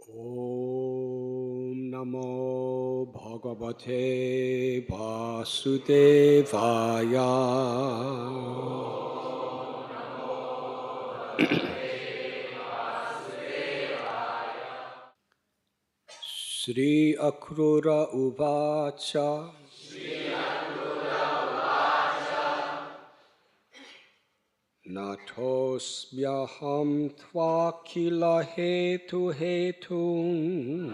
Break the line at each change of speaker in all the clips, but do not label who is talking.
Om Namo Bhagavate Vasudevaya. Sri Akrura Uvacha. Natosmyaham tvakila hetu hetum.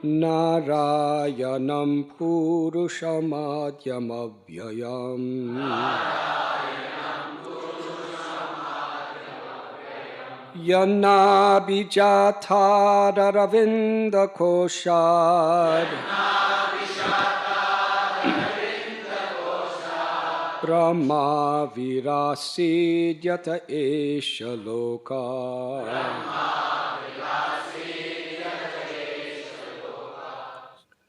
Narayanam Purushamadhyamavyayam. Yanabhijatharavinda koshad. Brahma virasidhyata esha loka.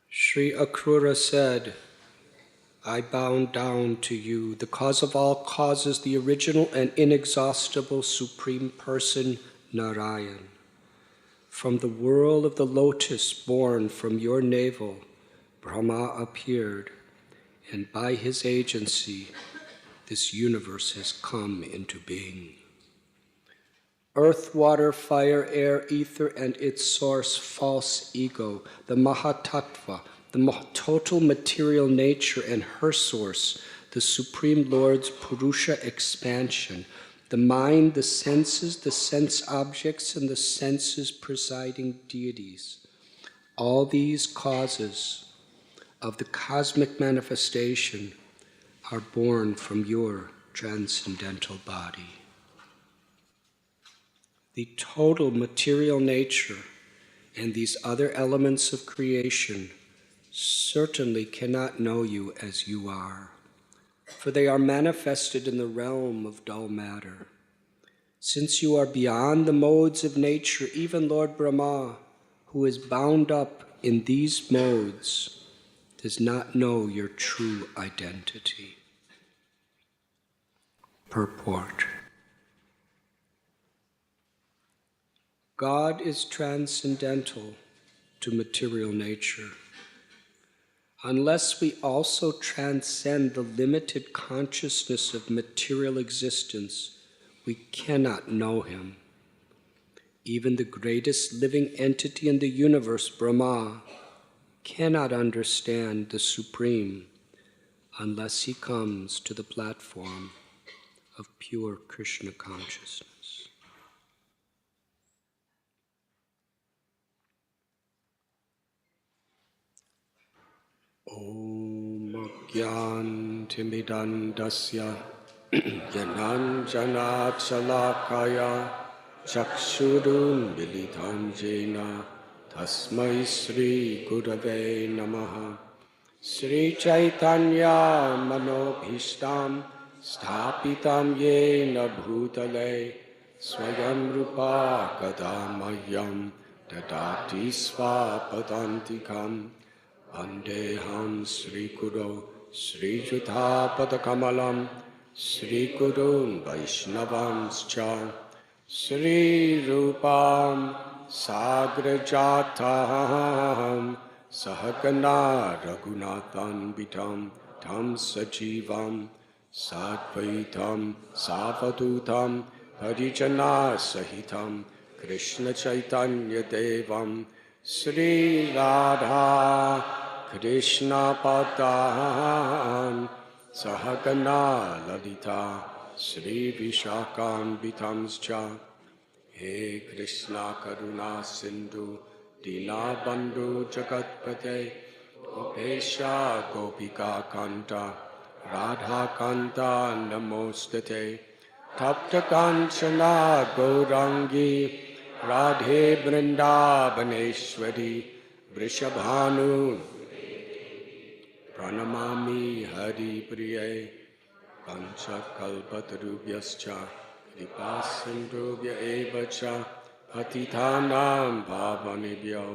Sri Akrura said, I bow down to you, the cause of all causes, the original and inexhaustible Supreme Person, Narayan. From the whirl of the lotus born from your navel, Brahma appeared, and by his agency, this universe has come into being. Earth, water, fire, air, ether, and its source, false ego, the Mahatattva, the total material nature, and her source, the Supreme Lord's Purusha expansion, the mind, the senses, the sense objects, and the senses presiding deities. All these causes of the cosmic manifestation are born from your transcendental body. The total material nature and these other elements of creation certainly cannot know you as you are, for they are manifested in the realm of dull matter. Since you are beyond the modes of nature, even Lord Brahma, who is bound up in these modes, does not know your true identity. Purport. God is transcendental to material nature. Unless we also transcend the limited consciousness of material existence, we cannot know him. Even the greatest living entity in the universe, Brahma, cannot understand the Supreme unless he comes to the platform of pure Krishna consciousness. Om Ajnantimidandasya Yananjana Chalakaya Chakshurun Militam Jena Tasmai Sri Gurave Namaha. Sri Chaitanya Manobhishtam Sthapitam Yena Bhutale Swayam Rupa Kadamayam Dadati Svapadantikam Vandeham Sri Guru Sri Jutha Padakamalam Sri Gurun Vaishnavamscha Sri Rupam Sagrajatam Sahagana Raghunathan Vitam Tam Sajivam Sadvaitam Savadutam Parijana Sahitam Krishna Chaitanya Devam Sri Radha Krishna Padan Sahagana Lalita Sri Vishakam Vitamscha. He Krishna Karuna Sindhu Dina Bandhu Jagatpate Gopesha Gopika Kanta Radha Kanta Namostate Tapta Kanchana Gaurangi Radhe Vrindavaneshwari Vrishabhanu Pranamami Hari Priye Pancha Kalpatarubhyascha Kripa Sindhubhya Evacha Patitanam Bhavanibhyo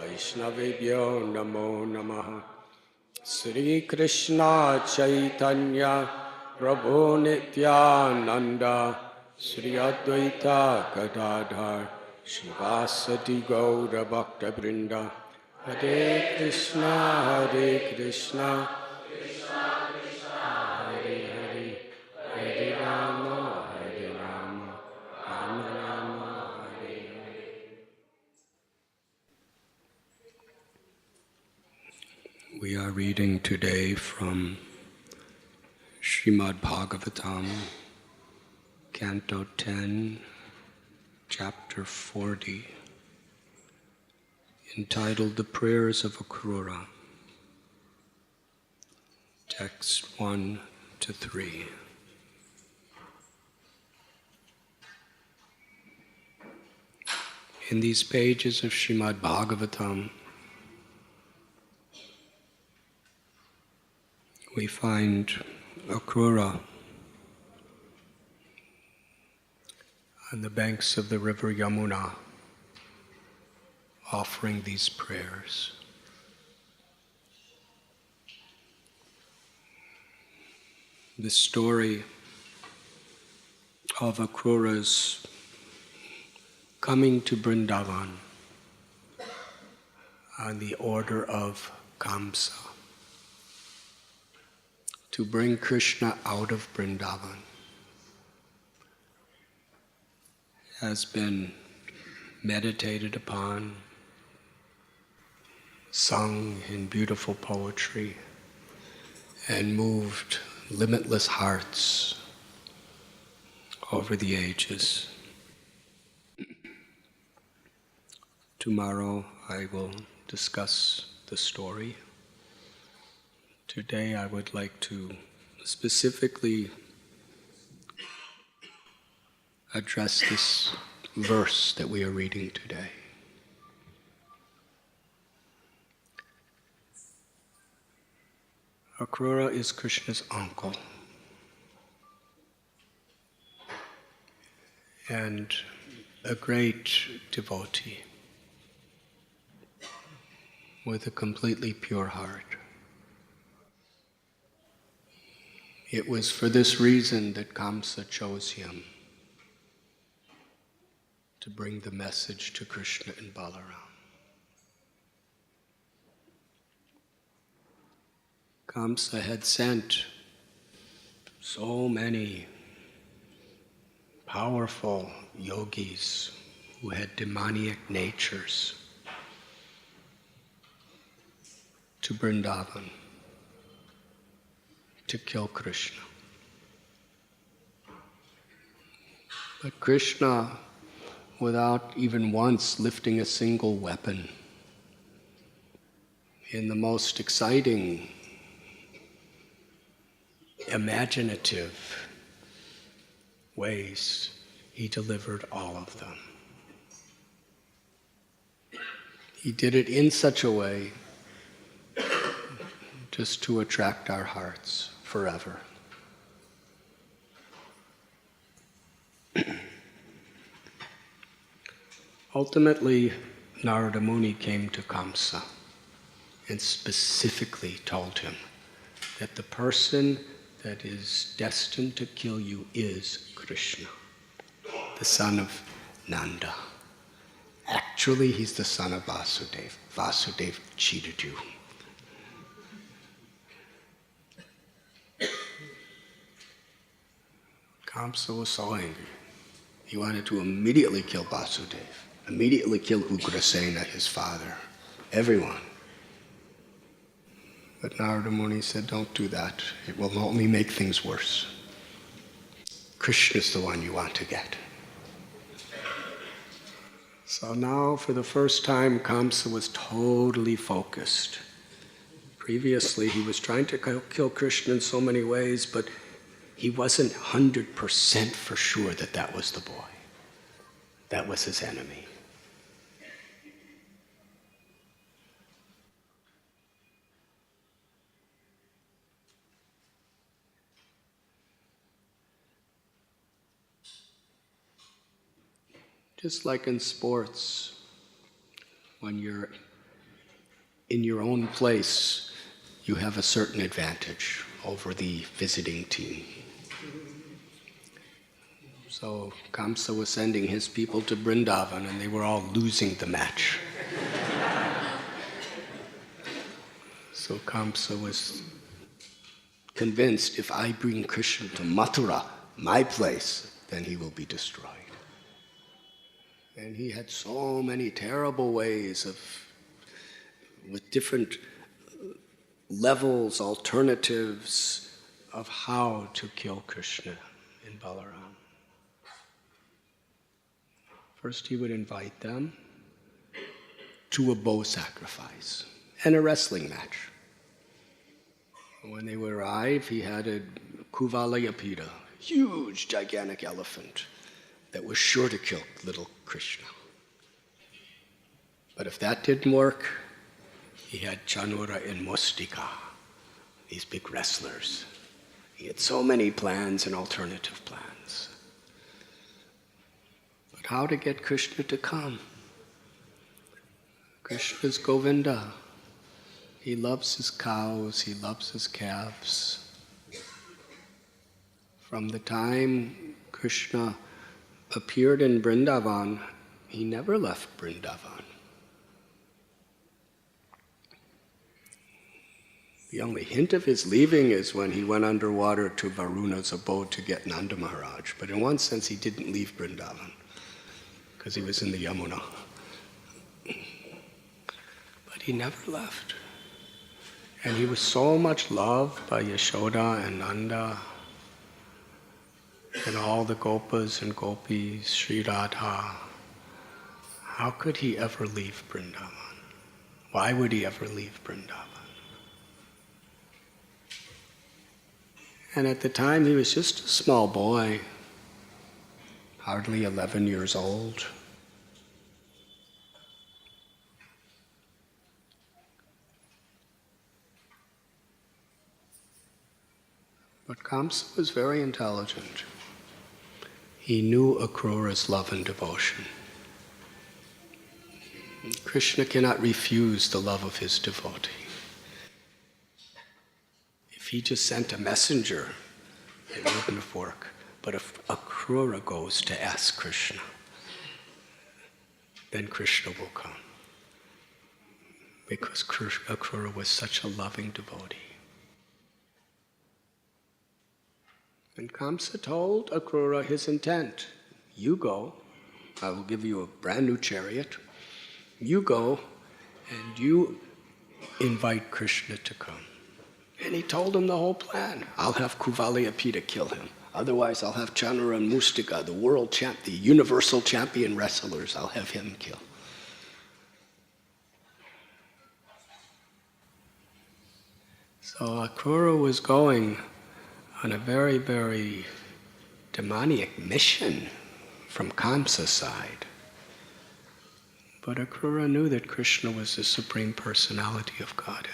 Vaishnavibhyo Namo Namaha. Sri Krishna Chaitanya Prabhu Nityananda Sri Advaita Gadadhar Shivasati Gaura Bhakta Vrinda Hare Krishna Hare Hare Hare Rama Rama Rama Hare Hare. We are reading today from Srimad Bhagavatam, Canto 10, Chapter 40, entitled The Prayers of Akrura, Text 1 to 3. In these pages of Srimad Bhagavatam, we find Akrura on the banks of the river Yamuna offering these prayers. The story of Akrura's coming to Vrindavan on the order of Kamsa to bring Krishna out of Vrindavan has been meditated upon, sung in beautiful poetry, and moved limitless hearts over the ages. Tomorrow I will discuss the story. Today I would like to specifically address this verse that we are reading today. Akrura is Krishna's uncle and a great devotee with a completely pure heart. It was for this reason that Kamsa chose him to bring the message to Krishna and Balaram. Kamsa had sent so many powerful yogis who had demoniac natures to Vrindavan to kill Krishna. But Krishna, without even once lifting a single weapon, in the most exciting, imaginative ways, he delivered all of them. He did it in such a way just to attract our hearts forever. Ultimately, Narada Muni came to Kamsa and specifically told him that the person that is destined to kill you is Krishna, the son of Nanda. Actually, he's the son of Vasudeva. Vasudeva cheated you. Kamsa was so angry. He wanted to immediately kill Vasudeva, immediately kill Ugrasena, his father, everyone. But Narada Muni said, don't do that. It will only make things worse. Krishna is the one you want to get. So now, for the first time, Kamsa was totally focused. Previously, he was trying to kill Krishna in so many ways, but he wasn't 100% for sure that that was the boy. That was his enemy. Just like in sports, when you're in your own place, you have a certain advantage over the visiting team. So Kamsa was sending his people to Vrindavan and they were all losing the match. So Kamsa was convinced, if I bring Krishna to Mathura, my place, then he will be destroyed. And he had so many terrible ways with different levels, alternatives of how to kill Krishna in Balaram. First he would invite them to a bow sacrifice and a wrestling match. When they would arrive, he had a Kuvalayapita, huge, gigantic elephant that was sure to kill little Krishna. But if that didn't work, he had Chanura and Mustika, these big wrestlers. He had so many plans and alternative plans. But how to get Krishna to come? Krishna's Govinda. He loves his cows, he loves his calves. From the time Krishna appeared in Vrindavan, he never left Vrindavan. The only hint of his leaving is when he went underwater to Varuna's abode to get Nanda Maharaj. But in one sense, he didn't leave Vrindavan because he was in the Yamuna. But he never left. And he was so much loved by Yashoda and Nanda and all the Gopas and Gopis, Sri Radha. How could he ever leave Vrindavan? Why would he ever leave Vrindavan? And at the time he was just a small boy, hardly 11 years old. But Kamsa was very intelligent. He knew Akrura's love and devotion. Krishna cannot refuse the love of his devotee. If he just sent a messenger, it wouldn't have worked. But if Akrura goes to ask Krishna, then Krishna will come. Because Akrura was such a loving devotee. And Kamsa told Akrura his intent. You go, I will give you a brand new chariot. You go and you invite Krishna to come. And he told him the whole plan. I'll have Kuvalayapita kill him. Otherwise I'll have Chanura and Mustika, the universal champion wrestlers, I'll have him kill. So Akrura was going on a very, very demoniac mission from Kamsa's side. But Akrura knew that Krishna was the Supreme Personality of Godhead.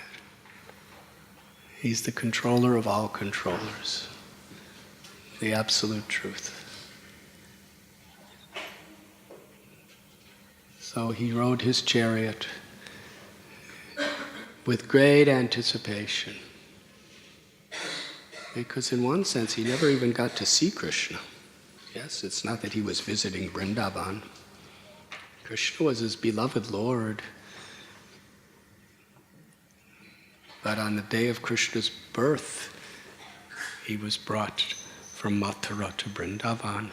He's the controller of all controllers, the absolute truth. So he rode his chariot with great anticipation. Because in one sense, he never even got to see Krishna. Yes, it's not that he was visiting Vrindavan. Krishna was his beloved Lord. But on the day of Krishna's birth, he was brought from Mathura to Vrindavan.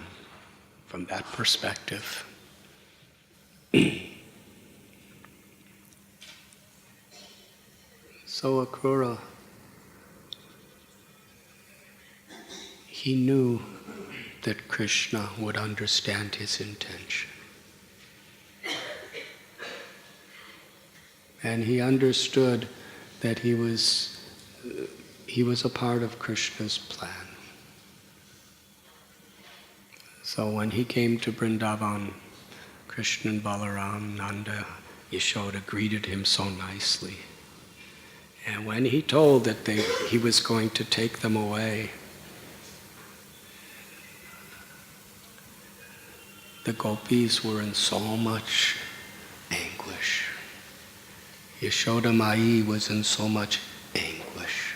From that perspective. So Akrura, he knew that Krishna would understand his intention. And he understood that he was a part of Krishna's plan. So when he came to Vrindavan, Krishna and Balaram, Nanda, Yashoda greeted him so nicely. And when he told that he was going to take them away, the gopis were in so much anguish. Yashoda Mai was in so much anguish.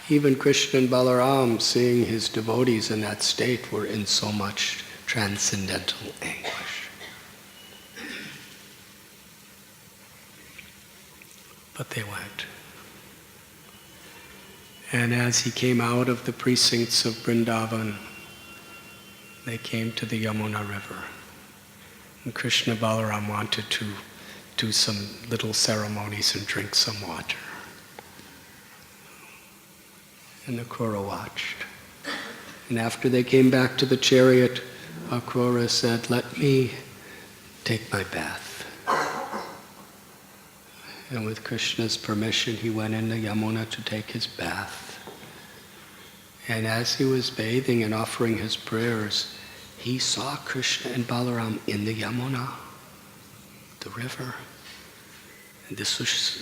Even Krishna and Balaram, seeing his devotees in that state, were in so much transcendental anguish. But they went. And as he came out of the precincts of Vrindavan, they came to the Yamuna River. And Krishna Balaram wanted to do some little ceremonies and drink some water. And Akrura watched. And after they came back to the chariot, Akrura said, "Let me take my bath." And with Krishna's permission, he went into Yamuna to take his bath. And as he was bathing and offering his prayers, he saw Krishna and Balaram in the Yamuna, the river. And this was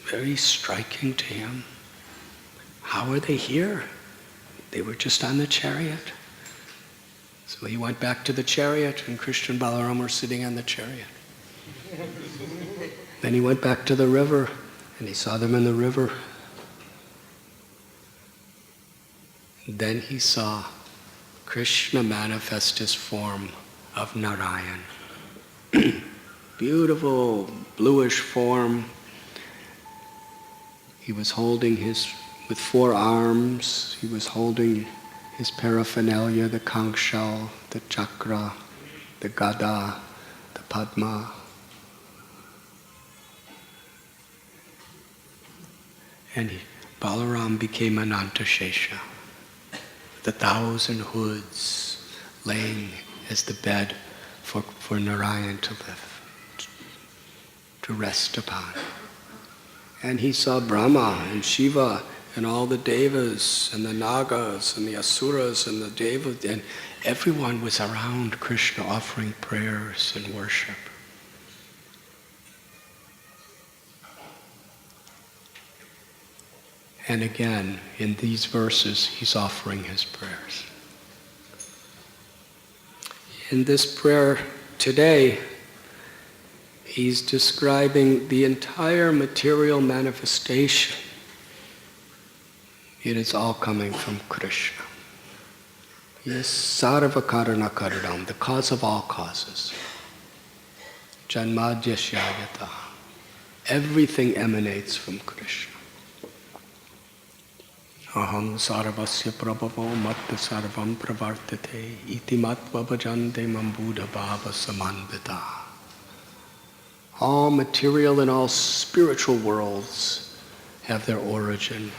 very striking to him. How are they here? They were just on the chariot. So he went back to the chariot, and Krishna and Balaram were sitting on the chariot. Then he went back to the river, and he saw them in the river. Then he saw Krishna manifest his form of Narayan. Beautiful bluish form. He was holding with 4 arms, he was holding his paraphernalia, the conch shell, the chakra, the gada, the padma. And Balaram became Anantashesha, the 1,000 hoods laying as the bed for Narayan to live, to rest upon. And he saw Brahma and Shiva and all the devas and the nagas and the asuras and the devas, and everyone was around Krishna offering prayers and worship. And again, in these verses, he's offering his prayers. In this prayer today, he's describing the entire material manifestation. It is all coming from Krishna. He is sarva karana karanam, the cause of all causes. Janmadhyashyayata. Everything emanates from Krishna. Aham sarvasya prabhavo matta sarvam pravartate iti matva bhajante mam buddha bhava samanvita. All material and all spiritual worlds have their origin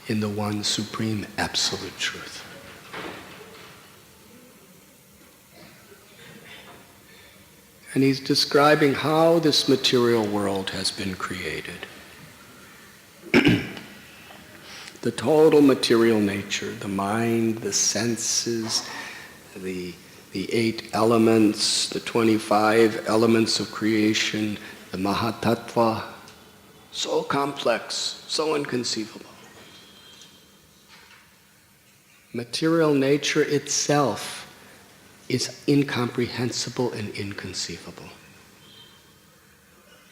in the one supreme absolute truth. And he's describing how this material world has been created. The total material nature, the mind, the senses, the 8 elements, the 25 elements of creation, the Mahatattva, so complex, so inconceivable. Material nature itself is incomprehensible and inconceivable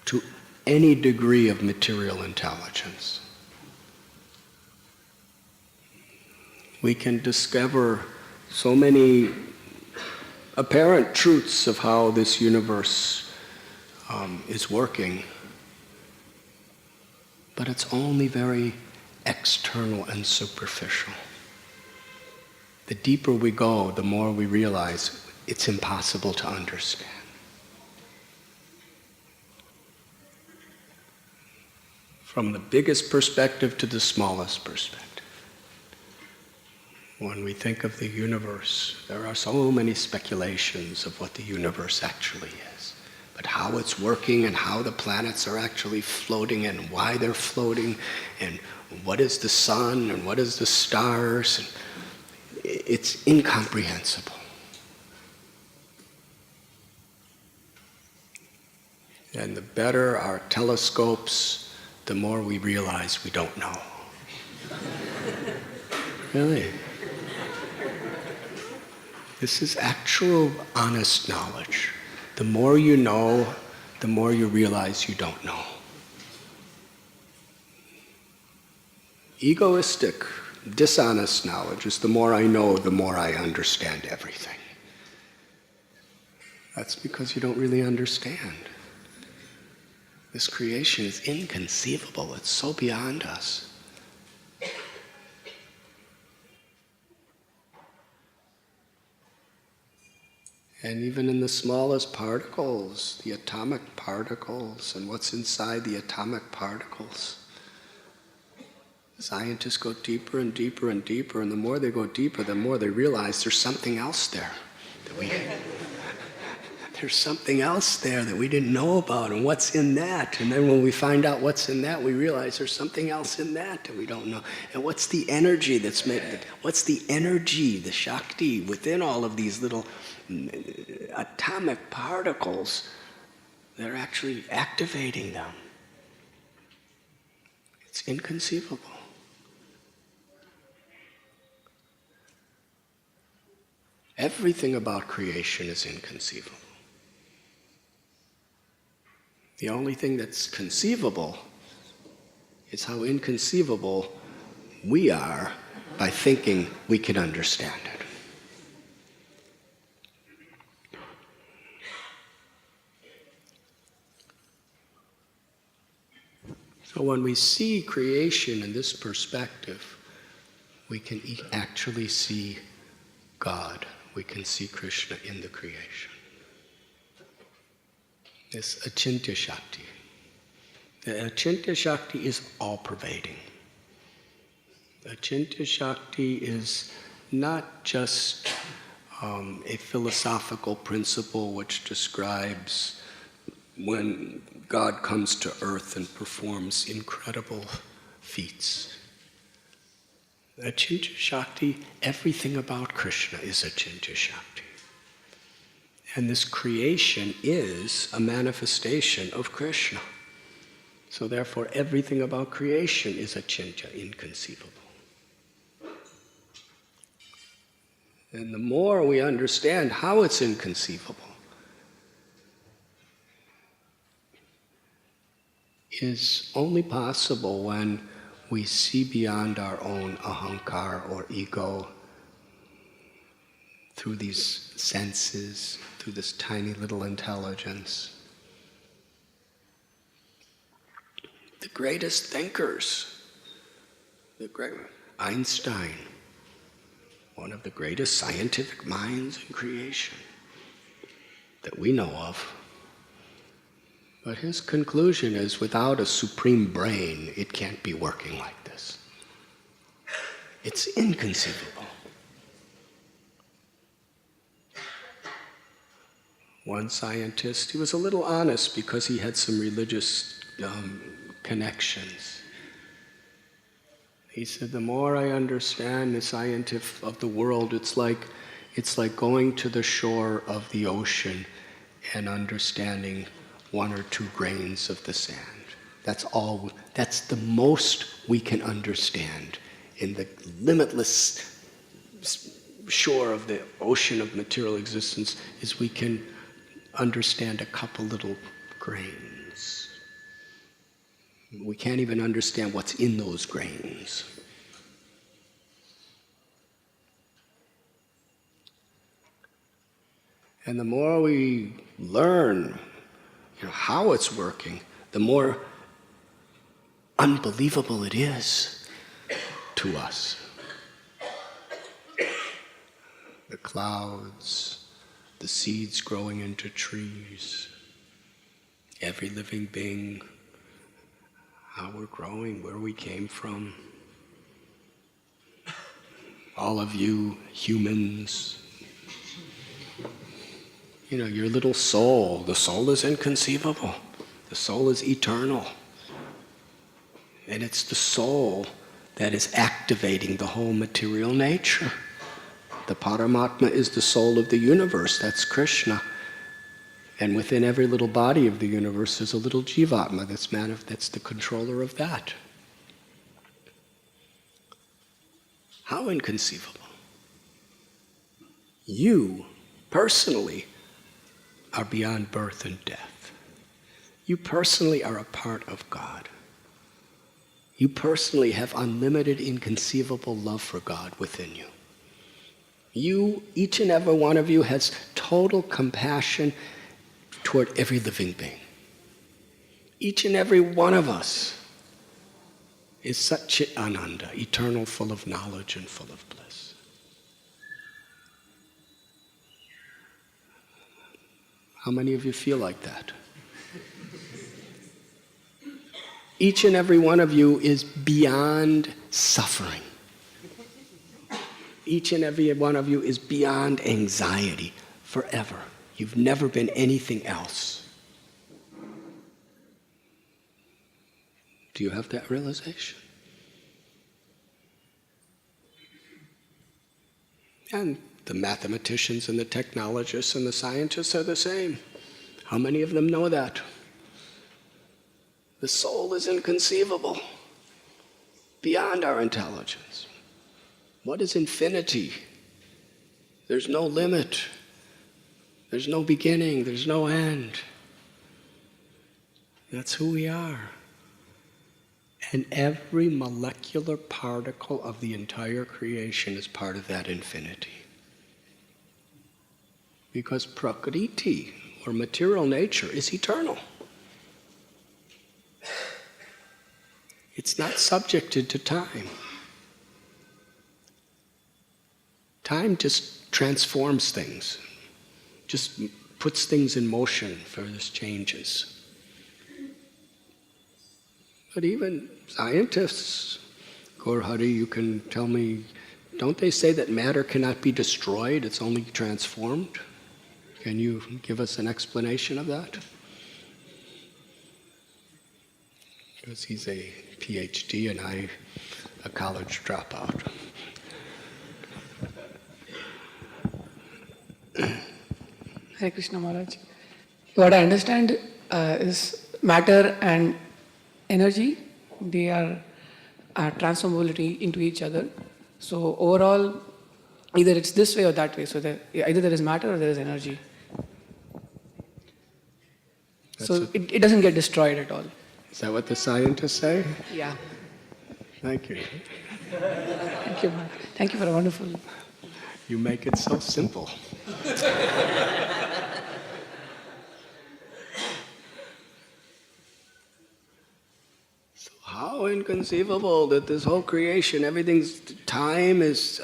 to any degree of material intelligence. We can discover so many apparent truths of how this universe is working, but it's only very external and superficial. The deeper we go, the more we realize it's impossible to understand. From the biggest perspective to the smallest perspective. When we think of the universe, there are so many speculations of what the universe actually is. But how it's working and how the planets are actually floating and why they're floating and what is the sun and what is the stars, and it's incomprehensible. And the better our telescopes, the more we realize we don't know. Really. This is actual, honest knowledge. The more you know, the more you realize you don't know. Egoistic dishonest knowledge is the more I know, the more I understand everything. That's because you don't really understand. This creation is inconceivable. It's so beyond us. And even in the smallest particles, the atomic particles, and what's inside the atomic particles, scientists go deeper and deeper and deeper, and the more they go deeper, the more they realize there's something else there there's something else there that we didn't know about, and what's in that? And then when we find out what's in that, we realize there's something else in that we don't know. And what's the energy that's made? What's the energy, the Shakti within all of these little atomic particles that are actually activating them? It's inconceivable. Everything about creation is inconceivable. The only thing that's conceivable is how inconceivable we are by thinking we can understand it. So when we see creation in this perspective, we can actually see God. We can see Krishna in the creation. This Achintya Shakti. The Achintya Shakti is all-pervading. Achintya Shakti is not just a philosophical principle which describes when God comes to earth and performs incredible feats. Achintya Shakti, everything about Krishna is Achintya Shakti. And this creation is a manifestation of Krishna. So therefore, everything about creation is Achintya, inconceivable. And the more we understand how it's inconceivable, is only possible when we see beyond our own ahankar or ego through these senses, through this tiny little intelligence. The greatest thinkers, Einstein, one of the greatest scientific minds in creation that we know of. But his conclusion is, without a supreme brain, it can't be working like this. It's inconceivable. One scientist, he was a little honest because he had some religious connections. He said, the more I understand the scientific of the world, it's like going to the shore of the ocean and understanding 1 or 2 grains of the sand. That's all. That's the most we can understand in the limitless shore of the ocean of material existence, is we can understand a couple little grains. We can't even understand what's in those grains. And the more we learn how it's working, the more unbelievable it is to us. The clouds, the seeds growing into trees, every living being, how we're growing, where we came from. All of you humans, your little soul, the soul is inconceivable. The soul is eternal. And it's the soul that is activating the whole material nature. The Paramatma is the soul of the universe, that's Krishna. And within every little body of the universe is a little Jivatma that's the controller of that. How inconceivable. You, personally, are beyond birth and death. You personally are a part of God. You personally have unlimited, inconceivable love for God within you. You, each and every one of you, has total compassion toward every living being. Each and every one of us is Satchit Ananda, eternal, full of knowledge and full of bliss. How many of you feel like that? Each and every one of you is beyond suffering. Each and every one of you is beyond anxiety forever. You've never been anything else. Do you have that realization? And the mathematicians and the technologists and the scientists are the same. How many of them know that? The soul is inconceivable, beyond our intelligence. What is infinity? There's no limit. There's no beginning. There's no end. That's who we are. And every molecular particle of the entire creation is part of that infinity. Because prakriti, or material nature, is eternal. It's not subjected to time. Time just transforms things, just puts things in motion for this changes. But even scientists, Gaur-Hari, you can tell me, don't they say that matter cannot be destroyed, it's only transformed? Can you give us an explanation of that? Because he's a PhD and I a college dropout.
Hare Krishna Maharaj. What I understand is matter and energy, they are transformability into each other. So overall, either it's this way or that way. So either there is matter or there is energy. It doesn't get destroyed at all.
Is that what the scientists say?
Yeah.
Thank you.
Thank you, Maharaj. Thank you for a wonderful...
You make it so simple. So how inconceivable that this whole creation, everything's time is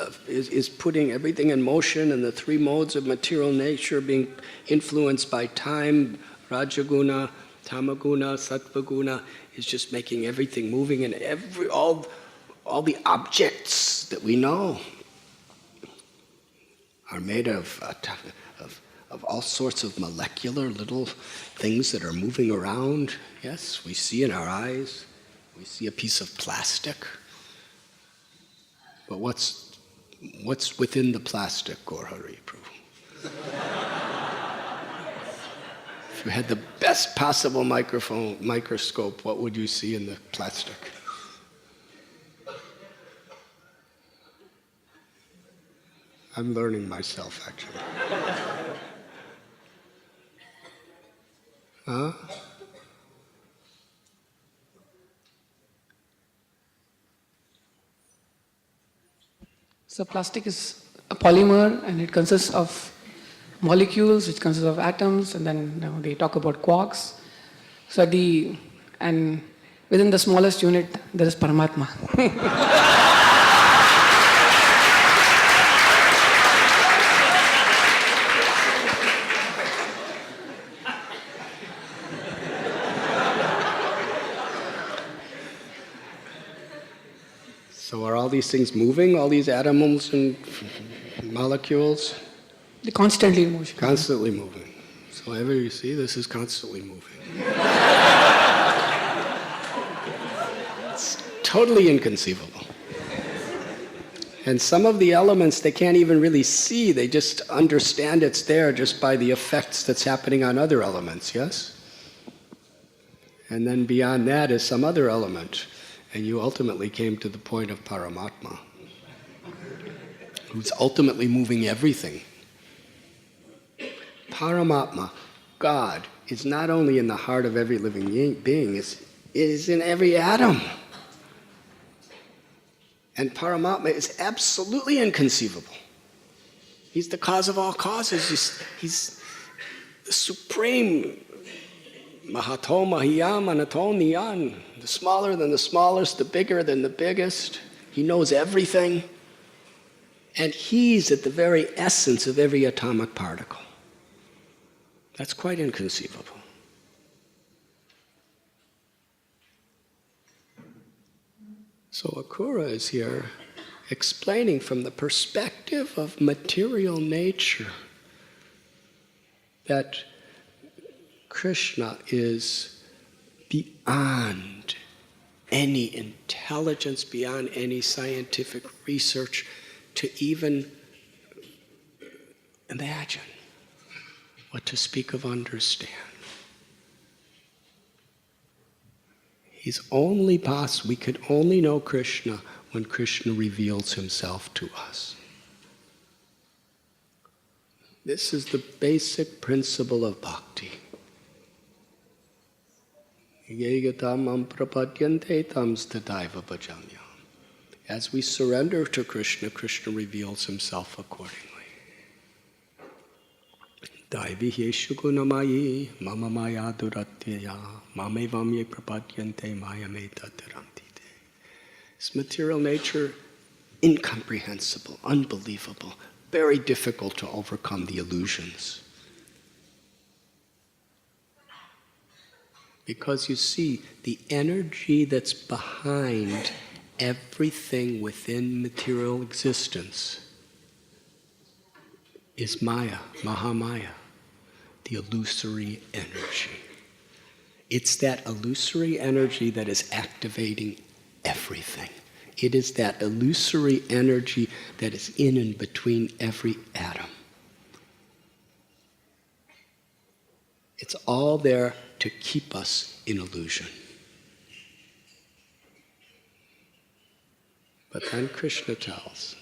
putting everything in motion, and the three modes of material nature being influenced by time, Rajaguna, Tamaguna, Sattvaguna, is just making everything moving, and all the objects that we know are made of all sorts of molecular little things that are moving around. Yes, we see in our eyes. We see a piece of plastic. But what's within the plastic, Gaur-Hari Prabhu? If you had the best possible microscope, what would you see in the plastic? I'm learning myself, actually. Huh?
So plastic is a polymer and it consists of molecules, which consists of atoms, and then they talk about quarks. So and within the smallest unit, there is Paramatma.
So are all these things moving, all these atoms and molecules?
They're constantly in motion.
Constantly moving. So whatever you see, this is constantly moving. It's totally inconceivable. And some of the elements they can't even really see, they just understand it's there just by the effects that's happening on other elements, yes? And then beyond that is some other element. And you ultimately came to the point of Paramatma, who's ultimately moving everything. Paramatma, God, is not only in the heart of every living being, it is in every atom. And Paramatma is absolutely inconceivable. He's the cause of all causes. He's the supreme Mahato Mahiyam Anato Niyan. The smaller than the smallest, the bigger than the biggest. He knows everything. And he's at the very essence of every atomic particle. That's quite inconceivable. So Akura is here explaining from the perspective of material nature that Krishna is beyond any intelligence, beyond any scientific research to even imagine, what to speak of understand. He's only possible. We could only know Krishna when Krishna reveals himself to us. This is the basic principle of bhakti. As we surrender to Krishna, Krishna reveals himself accordingly. Daivi yeshu gunamayi mama maya duratyaya mame vamye prapadyante maya me tatarantite. This material nature, incomprehensible, unbelievable, very difficult to overcome the illusions. Because you see, the energy that's behind everything within material existence is Maya, Mahamaya, the illusory energy. It's that illusory energy that is activating everything. It is that illusory energy that is in and between every atom. It's all there to keep us in illusion. But then Krishna tells,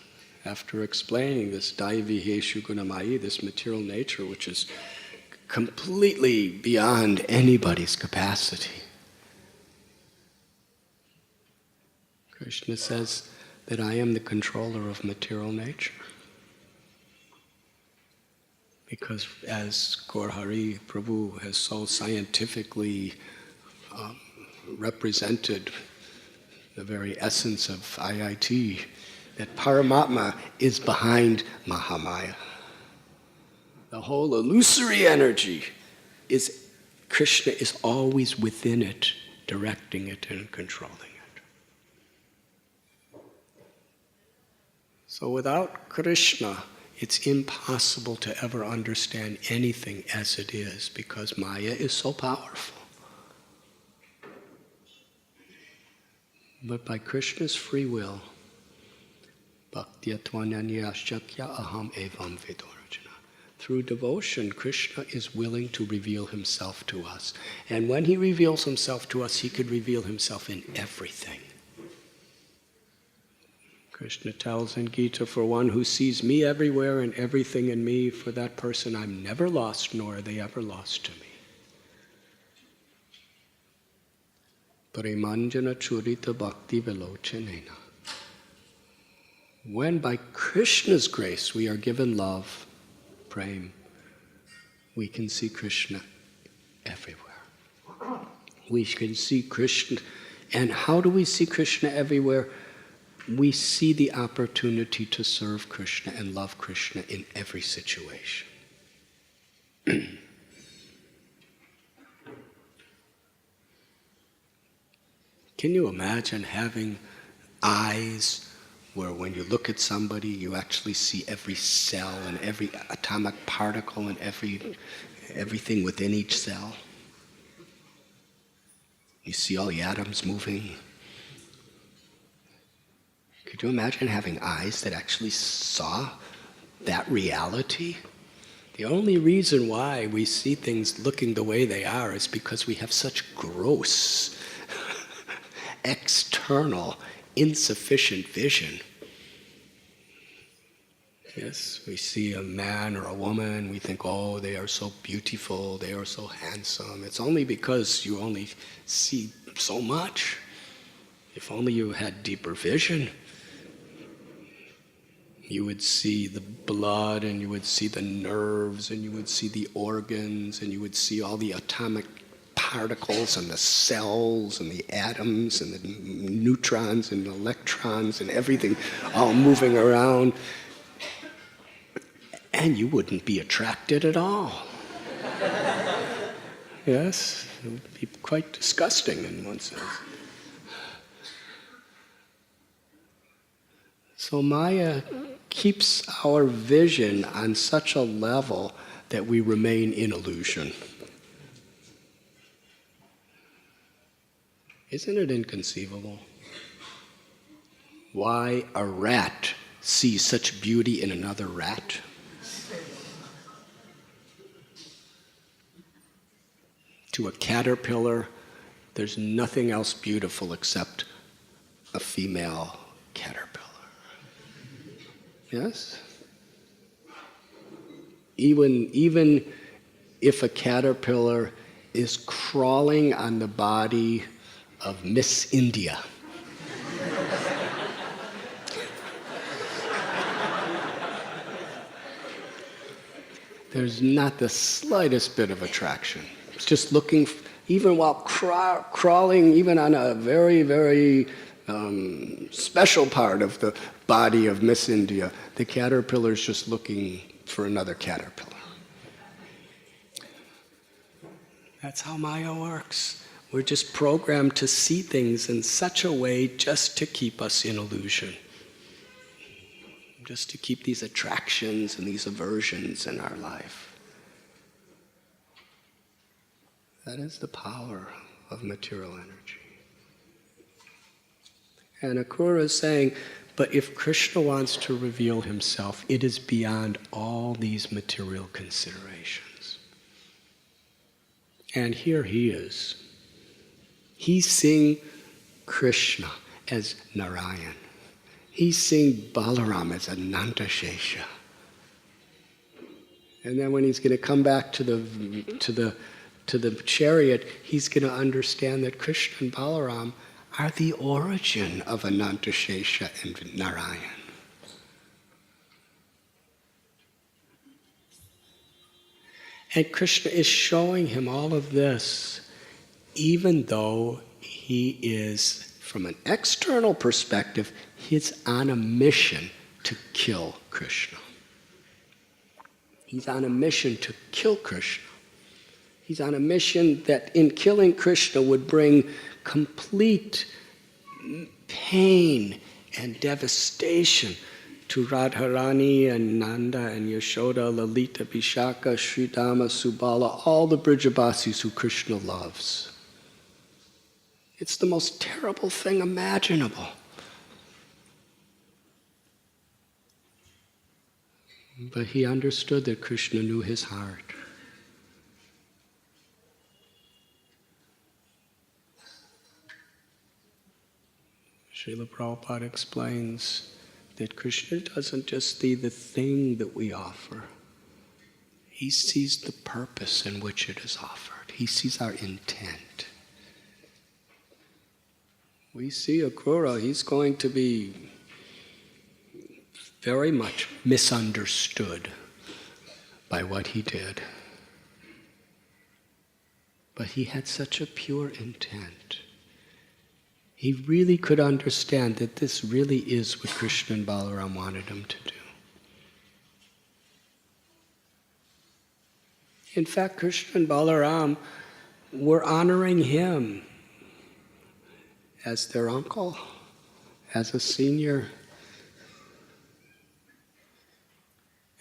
after explaining this Daivi Heshu Gunamayi, this material nature which is completely beyond anybody's capacity, Krishna says that I am the controller of material nature. Because as Gaur-Hari Prabhu has so scientifically represented the very essence of IIT, that Paramatma is behind Mahamaya. The whole illusory energy is, Krishna is always within it, directing it and controlling it. So without Krishna, it's impossible to ever understand anything as it is, because Maya is so powerful. But by Krishna's free will, aham evam vedorajana. Through devotion, Krishna is willing to reveal himself to us. And when he reveals himself to us, he could reveal himself in everything. Krishna tells in Gita, for one who sees me everywhere and everything in me, for that person I'm never lost, nor are they ever lost to me. Parimanjana churita bhakti velochanena. When by Krishna's grace we are given love, prem, we can see Krishna everywhere. We can see Krishna. And how do we see Krishna everywhere? We see the opportunity to serve Krishna and love Krishna in every situation. Can you imagine having eyes where when you look at somebody, you actually see every cell and every atomic particle and everything within each cell? You see all the atoms moving. Could you imagine having eyes that actually saw that reality? The only reason why we see things looking the way they are is because we have such gross, external, insufficient vision. Yes, we see a man or a woman, we think, oh, they are so beautiful, they are so handsome. It's only because you only see so much. If only you had deeper vision, You would see the blood, and you would see the nerves, and you would see the organs, and you would see all the atomic particles and the cells and the atoms and the neutrons and electrons and everything all moving around. And you wouldn't be attracted at all. Yes, it would be quite disgusting in one sense. So Maya keeps our vision on such a level that we remain in illusion. Isn't it inconceivable? Why a rat sees such beauty in another rat? To a caterpillar, there's nothing else beautiful except a female caterpillar. Yes? Even if a caterpillar is crawling on the body of Miss India, there's not the slightest bit of attraction. It's just looking, even while crawling, even on a very, very special part of the body of Miss India, the caterpillar is just looking for another caterpillar. That's how Maya works. We're just programmed to see things in such a way just to keep us in illusion. Just to keep these attractions and these aversions in our life. That is the power of material energy. And Akrura is saying, but if Krishna wants to reveal himself, it is beyond all these material considerations. And here he is. He's seeing Krishna as Narayan. He's seeing Balaram as Ananta Shesha. And then when he's going to come back to the chariot, he's going to understand that Krishna and Balaram are the origin of Ananta Shesha and Narayan. And Krishna is showing him all of this, even though he is, from an external perspective, he's on a mission to kill Krishna. He's on a mission to kill Krishna. He's on a mission that in killing Krishna would bring complete pain and devastation to Radharani and Nanda and Yashoda, Lalita, Vishaka, Sridhama, Subala, all the Brijabasis who Krishna loves. It's the most terrible thing imaginable. But he understood that Krishna knew his heart. Srila Prabhupada explains that Krishna doesn't just see the thing that we offer. He sees the purpose in which it is offered. He sees our intent. We see Akrura, he's going to be very much misunderstood by what he did. But he had such a pure intent. He really could understand that this really is what Krishna and Balaram wanted him to do. In fact, Krishna and Balaram were honoring him as their uncle, as a senior.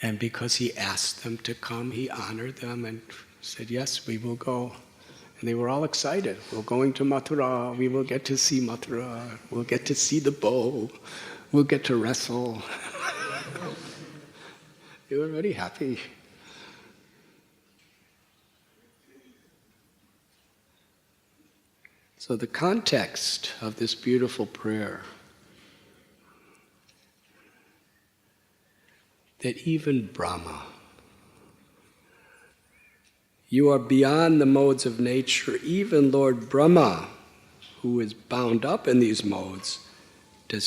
And because he asked them to come, he honored them and said, yes, we will go. And they were all excited. We're going to Mathura. We will get to see Mathura. We'll get to see the bow. We'll get to wrestle. They were very happy. So the context of this beautiful prayer, that even Brahma, you are beyond the modes of nature. Even Lord Brahma, who is bound up in these modes,